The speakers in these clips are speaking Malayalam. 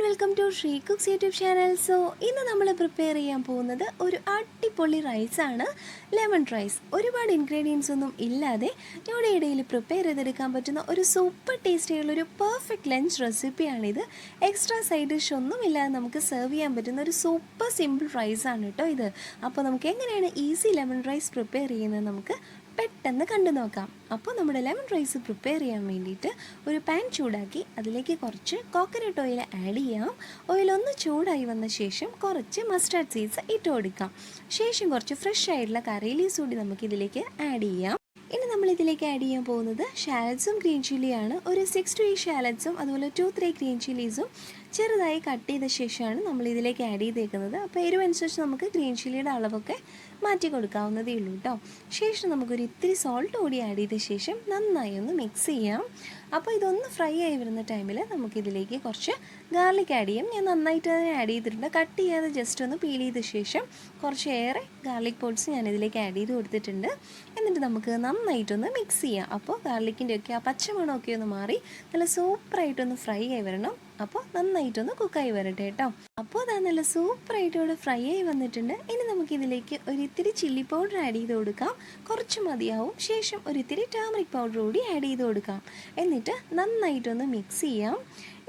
Welcome to Shri cooks YouTube channel. So ഇന്ന് നമ്മൾ പ്രിപ്പയർ ചെയ്യാൻ പോകുന്നത് ഒരു അടിപൊളി റൈസാണ്, ലെമൺ റൈസ്. ഒരുപാട് ഇൻഗ്രീഡിയൻസ് ഒന്നും ഇല്ലാതെ ഇവിടെ ഇടയിൽ പ്രിപ്പയർ ചെയ്തെടുക്കാൻ പറ്റുന്ന ഒരു സൂപ്പർ ടേസ്റ്റിയുള്ളൊരു പെർഫെക്റ്റ് ലഞ്ച് റെസിപ്പിയാണിത്. എക്സ്ട്രാ സൈഡ് ഡിഷ് ഒന്നും ഇല്ലാതെ നമുക്ക് സെർവ് ചെയ്യാൻ പറ്റുന്ന ഒരു സൂപ്പർ സിമ്പിൾ റൈസാണ് കേട്ടോ ഇത്. അപ്പോൾ നമുക്ക് എങ്ങനെയാണ് ഈസി ലെമൺ റൈസ് പ്രിപ്പയർ ചെയ്യുന്നത് നമുക്ക് പെട്ടെന്ന് കണ്ടു നോക്കാം. അപ്പോൾ നമ്മുടെ ലെമൺ റൈസ് പ്രിപ്പയർ ചെയ്യാൻ വേണ്ടിയിട്ട് ഒരു പാൻ ചൂടാക്കി അതിലേക്ക് കുറച്ച് കോക്കനട്ട് ഓയിൽ ആഡ് ചെയ്യാം. ഓയിൽ ഒന്ന് ചൂടായി വന്ന ശേഷം കുറച്ച് മസ്റ്റാർഡ് സീഡ്സ് ഇട്ട് കൊടുക്കാം. ശേഷം കുറച്ച് ഫ്രഷ് ആയിട്ടുള്ള കറി ലീവ്സ് കൂടി നമുക്കിതിലേക്ക് ആഡ് ചെയ്യാം. ഇനി നമ്മളിതിലേക്ക് ആഡ് ചെയ്യാൻ പോകുന്നത് ഷാലറ്റ്സും ഗ്രീൻ ചില്ലിയാണ്. ഒരു 6 to 8 ഷാലറ്റ്സും അതുപോലെ 2-3 ഗ്രീൻ ചില്ലീസും ചെറുതായി കട്ട് ചെയ്ത ശേഷമാണ് നമ്മളിതിലേക്ക് ആഡ് ചെയ്തേക്കുന്നത്. അപ്പോൾ എരിവനുസരിച്ച് നമുക്ക് ഗ്രീൻ ചില്ലിയുടെ അളവൊക്കെ മാറ്റി കൊടുക്കാവുന്നതേ ഉള്ളൂ കേട്ടോ. ശേഷം നമുക്കൊരു ഇത്തിരി സോൾട്ട് കൂടി ആഡ് ചെയ്ത ശേഷം നന്നായി ഒന്ന് മിക്സ് ചെയ്യാം. അപ്പോൾ ഇതൊന്ന് ഫ്രൈ ആയി വരുന്ന ടൈമിൽ നമുക്കിതിലേക്ക് കുറച്ച് ഗാർലിക് ആഡ് ചെയ്യാം. ഞാൻ നന്നായിട്ട് തന്നെ ആഡ് ചെയ്തിട്ടുണ്ട്. കട്ട് ചെയ്യാതെ ജസ്റ്റ് ഒന്ന് പീൽ ചെയ്ത ശേഷം കുറച്ച് ഏറെ ഗാർലിക് പോട്ട്സ് ഞാനിതിലേക്ക് ആഡ് ചെയ്ത് കൊടുത്തിട്ടുണ്ട്. എന്നിട്ട് നമുക്ക് നന്നായിട്ടൊന്ന് മിക്സ് ചെയ്യാം. അപ്പോൾ ഗാർലിക്കിൻ്റെ ഒക്കെ ആ പച്ചമണമൊക്കെ ഒന്ന് മാറി നല്ല സൂപ്പറായിട്ടൊന്ന് ഫ്രൈ ആയി വരണം. അപ്പോൾ നന്നായിട്ടൊന്ന് കുക്കായി വരട്ടെ കേട്ടോ. അപ്പോൾ അതാ നല്ല സൂപ്പറായിട്ട് ഇവിടെ ഫ്രൈ ആയി വന്നിട്ടുണ്ട്. ഇനി നമുക്കിതിലേക്ക് ഒരിത്തിരി ചില്ലി പൗഡർ ആഡ് ചെയ്ത് കൊടുക്കാം. കുറച്ച് മതിയാവും. ശേഷം ഒരിത്തിരി ടർമറിക് പൗഡർ കൂടി ആഡ് ചെയ്ത് കൊടുക്കാം. എന്നിട്ട് നന്നായിട്ടൊന്ന് മിക്സ് ചെയ്യാം.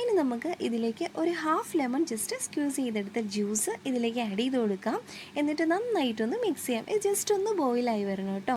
ഇനി നമുക്ക് ഇതിലേക്ക് ഒരു ഹാഫ് ലെമൺ ജസ്റ്റ് സ്ക്യൂസ് ചെയ്തെടുത്ത ജ്യൂസ് ഇതിലേക്ക് ആഡ് ചെയ്ത് കൊടുക്കാം. എന്നിട്ട് നന്നായിട്ടൊന്ന് മിക്സ് ചെയ്യാം. ഇത് ജസ്റ്റ് ഒന്ന് ബോയിലായി വരണം കേട്ടോ.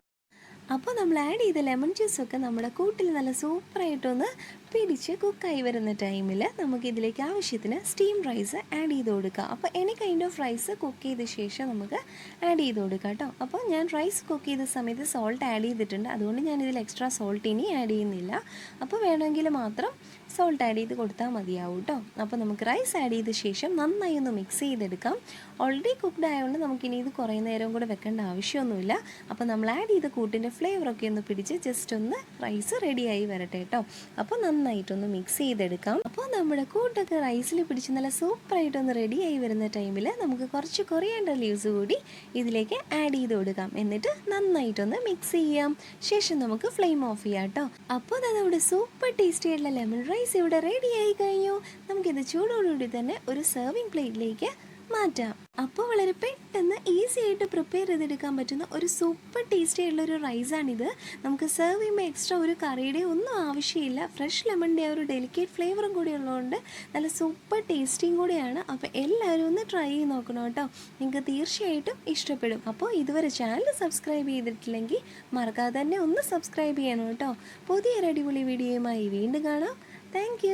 അപ്പോൾ നമ്മൾ ആഡ് ചെയ്ത ലെമൺ ജ്യൂസൊക്കെ നമ്മുടെ കൂട്ടിൽ നല്ല സൂപ്പറായിട്ടൊന്ന് പിടിച്ച് കുക്കായി വരുന്ന ടൈമിൽ നമുക്കിതിലേക്ക് ആവശ്യത്തിന് സ്റ്റീം റൈസ് ആഡ് ചെയ്ത് കൊടുക്കാം. അപ്പോൾ any kind of rice cook ചെയ്ത ശേഷം നമുക്ക് ആഡ് ചെയ്ത് കൊടുക്കാം കേട്ടോ. അപ്പോൾ ഞാൻ റൈസ് കുക്ക് ചെയ്ത സമയത്ത് സോൾട്ട് ആഡ് ചെയ്തിട്ടുണ്ട്. അതുകൊണ്ട് ഞാനിതിൽ എക്സ്ട്രാ സോൾട്ട് ഇനി ആഡ് ചെയ്യുന്നില്ല. അപ്പോൾ വേണമെങ്കിൽ മാത്രം സോൾട്ട് ആഡ് ചെയ്ത് കൊടുത്താൽ മതിയാവും കേട്ടോ. അപ്പോൾ നമുക്ക് റൈസ് ആഡ് ചെയ്ത ശേഷം നന്നായി ഒന്ന് മിക്സ് ചെയ്തെടുക്കാം. ഓൾറെഡി കുക്ക്ഡ് ആയതുകൊണ്ട് നമുക്കിനി ഇത് കുറേ നേരം കൂടെ വെക്കേണ്ട ആവശ്യമൊന്നുമില്ല. അപ്പോൾ നമ്മൾ ആഡ് ചെയ്ത കൂട്ടിൻ്റെ ഫ്ലേവറൊക്കെ ഒന്ന് പിടിച്ച് ജസ്റ്റ് ഒന്ന് റൈസ് റെഡിയായി വരട്ടെ കേട്ടോ. അപ്പോൾ നന്നായിട്ടൊന്ന് മിക്സ് ചെയ്തെടുക്കാം. അപ്പോൾ നമ്മുടെ കൂട്ടൊക്കെ റൈസിൽ പിടിച്ച് നല്ല സൂപ്പറായിട്ടൊന്ന് റെഡിയായി വരുന്ന ടൈമിൽ നമുക്ക് കുറച്ച് കൊറിയാൻഡർ ലീവ്സ് കൂടി ഇതിലേക്ക് ആഡ് ചെയ്ത് കൊടുക്കാം. എന്നിട്ട് നന്നായിട്ടൊന്ന് മിക്സ് ചെയ്യാം. ശേഷം നമുക്ക് ഫ്ലെയിം ഓഫ് ചെയ്യാം കേട്ടോ. അപ്പോൾ അത് നമ്മുടെ സൂപ്പർ ടേസ്റ്റി ആയിട്ടുള്ള ലെമൺ റൈസ് ഇവിടെ റെഡി ആയി കഴിഞ്ഞു. നമുക്കിത് ചൂടോടുകൂടി തന്നെ ഒരു സെർവിങ് പ്ലേറ്റിലേക്ക് മാറ്റാം. അപ്പോൾ വളരെ പെട്ടെന്ന് ഈസി ആയിട്ട് പ്രിപ്പയർ ചെയ്തെടുക്കാൻ പറ്റുന്ന ഒരു സൂപ്പർ ടേസ്റ്റി ആയിട്ടുള്ളൊരു റൈസാണിത്. നമുക്ക് സെർവ് ചെയ്യുമ്പോൾ എക്സ്ട്രാ ഒരു കറിയുടെ ഒന്നും ആവശ്യമില്ല. ഫ്രഷ് ലെമണിൻ്റെ ആ ഒരു ഡെലിക്കേറ്റ് ഫ്ലേവറും കൂടി ഉള്ളതുകൊണ്ട് നല്ല സൂപ്പർ ടേസ്റ്റിയും കൂടിയാണ്. അപ്പോൾ എല്ലാവരും ഒന്ന് ട്രൈ ചെയ്ത് നോക്കണം കേട്ടോ. നിങ്ങൾക്ക് തീർച്ചയായിട്ടും ഇഷ്ടപ്പെടും. അപ്പോൾ ഇതുവരെ ചാനൽ സബ്സ്ക്രൈബ് ചെയ്തിട്ടില്ലെങ്കിൽ മറക്കാതെ തന്നെ ഒന്ന് സബ്സ്ക്രൈബ് ചെയ്യണം കേട്ടോ. പുതിയൊരു അടിപൊളി വീഡിയോയുമായി വീണ്ടും കാണാം. താങ്ക്